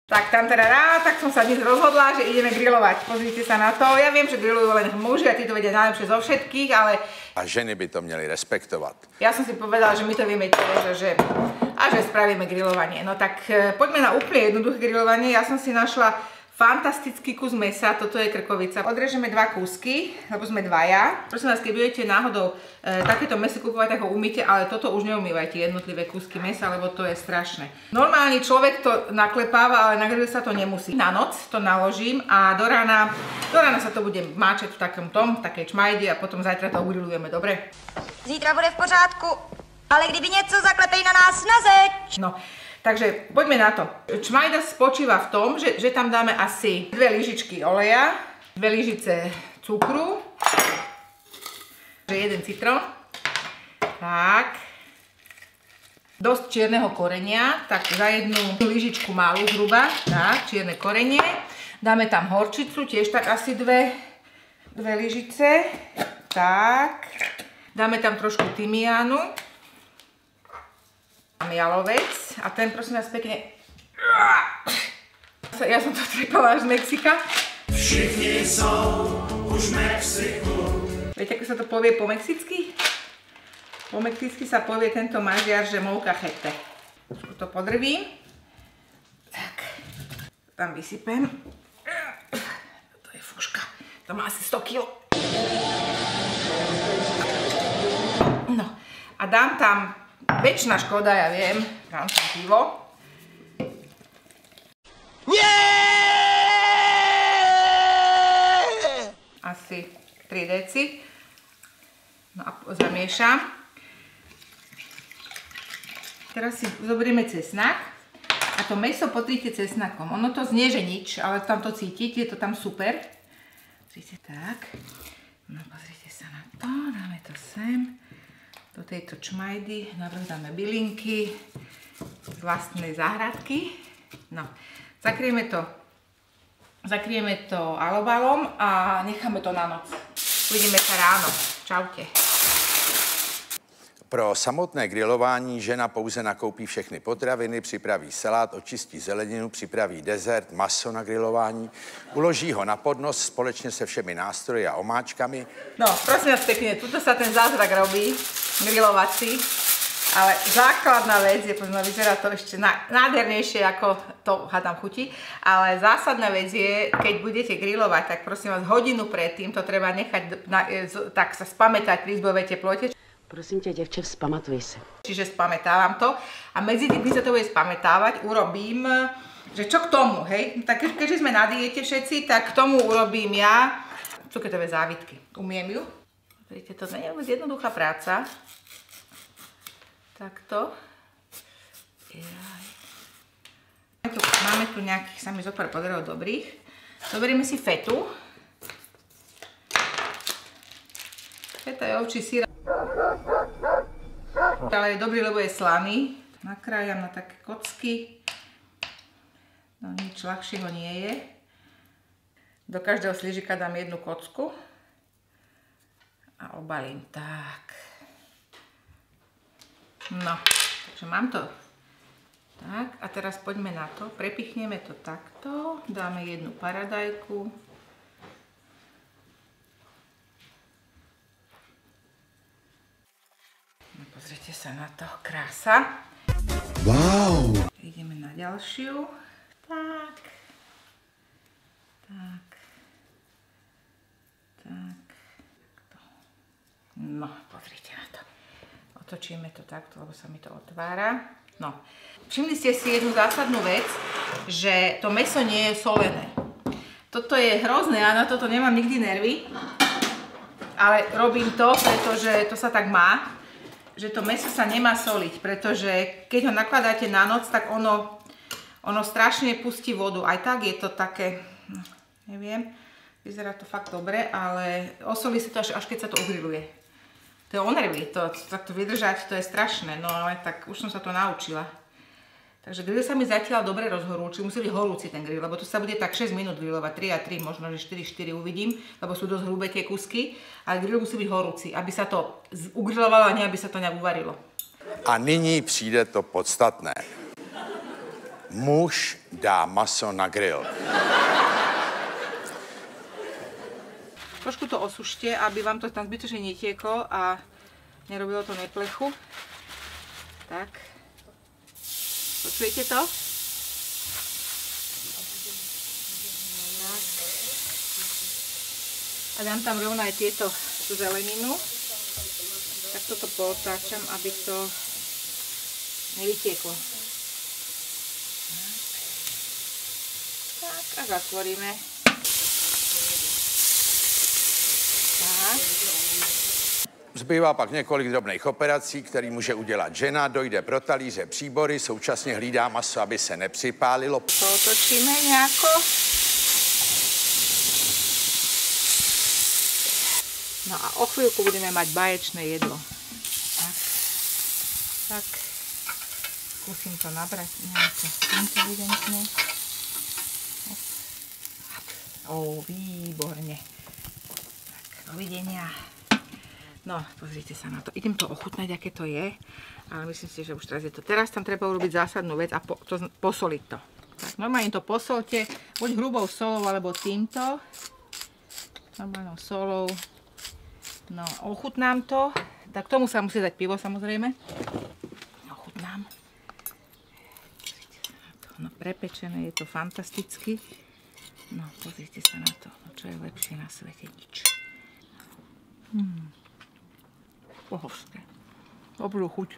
Tak tam teda tak som sa dnes rozhodla, že ideme grilovať. Pozrite sa na to. Ja viem, že grillujú len muži a tí to vedia najlepšie zo všetkých, ale... A ženy by to měly respektovat. Ja som si povedala, že my to vieme tiež, že spravíme grilovanie. No tak poďme na úplne jednoduché grilovanie. Ja som si našla fantastický kus mesa, toto je krkovica. Odrežeme 2 kúsky, lebo sme dvaja. Prosím vás, keď budete náhodou takéto meso kupovať, tak ho umýte, ale toto už neumývajte jednotlivé kúsky mesa, lebo to je strašné. Normálny človek to naklepáva, ale na grill sa to nemusí. Na noc to naložím a do rána sa to bude máčať v takej čmajdi a potom zajtra to ugrillujeme, dobre? Zítra bude v pořádku, ale kdyby něco zaklepej na nás na zeď. No. Takže poďme na to. Čmajda spočíva v tom, že tam dáme asi 2 lyžičky oleja, 2 lyžice cukru, 1 citrón, tak, dosť čierneho korenia, tak za 1 lyžičku malú zhruba, tak, čierne korenie. Dáme tam horčicu, tiež tak asi 2 lyžice, tak, dáme tam trošku tymiánu, jalovec a ten prosím vás pekne, ja som to trepala až z Mexika. Všichni jsou už v Mexiku. Viete, ako sa to povie po mexicky? Po mexicky sa povie tento mažiar, že molcajete. Trošku to podrvím. Tak, tam vysypem. To je fúška, to má asi 100 kg. No a dám tam väčšina škoda, ja viem. Dám tam pivo. Nie! Asi 3 deci. No a zamiešam. Teraz si zoberieme cesnak. A to mäso potríte cesnakom. Ono to znie, že nič, ale tam to cítiť, je to tam super. Pozrite tak. No pozrite sa na to. Dáme to sem. Do tejto čmajdy navrdáme bylinky z vlastnej záhradky. No, zakrieme to alobalom a necháme to na noc. Uvidíme sa ráno. Čaute. Pro samotné grilování žena pouze nakoupí všechny potraviny, připraví salát, očistí zeleninu, připraví dezert, maso na grilování, uloží ho na podnos společně se všemi nástroji a omáčkami. No, prosím vás pekne, tuto sa ten zázrak robí, grilovací, ale základná vec je, poďme, vyzerá to ešte nádhernejšie, ako to hádam chutí, ale zásadná vec je, keď budete grilovať, tak prosím vás, hodinu predtým to treba nechať tak sa spamätať pri izbovej teplote. Prosím tě, děvče, vzpamatuj se. Čiže spamätávam to a medzi tým, keď sa to bude spamätávať, urobím, že čo k tomu, hej? Tak keďže sme na diete všetci, tak k tomu urobím ja cuketové závitky. Umiem ju. Vidíte, to nie je jednoduchá práca. Takto. Máme tu nejakých, sa mi zopár podarilo dobrých. Zoberieme si fetu. Feta je ovčí syr. Ale je dobrý, lebo je slaný. Nakrájam na také kocky. No nič ľahšieho nie je. Do každého slížika dám 1 kocku. A obalím tak. No, takže mám to. Tak, a teraz poďme na to. Prepichneme to takto. Dáme 1 paradajku. Pozrite sa na to, krása. Wow! Ideme na ďalšiu. Tak. Tak. Tak. No, pozrite na to. Otočíme to takto, lebo sa mi to otvára. No. Všimli ste si jednu zásadnú vec, že to mäso nie je solené. Toto je hrozné, ja na toto nemám nikdy nervy. Ale robím to, pretože to sa tak má, že to mäso sa nemá soliť, pretože keď ho nakladáte na noc, tak ono strašne pustí vodu. Aj tak je to také, no, neviem, vyzerá to fakt dobre, ale osolí sa to až keď sa to ugriluje. To je o nervy, takto vydržať, to je strašné, no ale tak už som sa to naučila. Takže grill sa mi zatiaľ dobre rozhorúčil, musí byť horúci ten grill, lebo to sa bude tak 6 minút grillovať, 3 a 3, možno že 4 uvidím, lebo sú dosť hrubé tie kusky, ale grill musí byť horúci, aby sa to ugrillovalo a nie aby sa to nejak uvarilo. A nyní přijde to podstatné. Muž dá maso na grill. Trošku to osušte, aby vám to tam zbytočne netieklo a nerobilo to neplechu. Tak. Počujete to? Tak. A dám tam rovno aj tú zeleninu. Tak toto potáčam, aby to nevytieklo. Tak a zatvoríme. Tak. Zbývá pak několik drobných operací, který může udělat žena, dojde pro talíře příbory, současně hlídá maso, aby se nepřipálilo. To otočíme nejako. No a o chvíľku budeme mať báječné jedlo. Tak. Tak. Skúsim to nabrať nejako inteligentne. Výborne. Tak, dovidenia. No, pozrite sa na to. Idem to ochutnať, aké to je. Ale myslím si, že už teraz je to. Teraz tam treba urobiť zásadnú vec a posoliť to. Tak, normálne to posolte. Buď hrubou solou, alebo týmto. Normálnou solou. No, ochutnám to. Tak k tomu sa musí dať pivo, samozrejme. Ochutnám. No, prepečené, je to fantasticky. No, pozrite sa na to. No, čo je lepšie na svete? Nič. Bohovské. Dobrú chuť.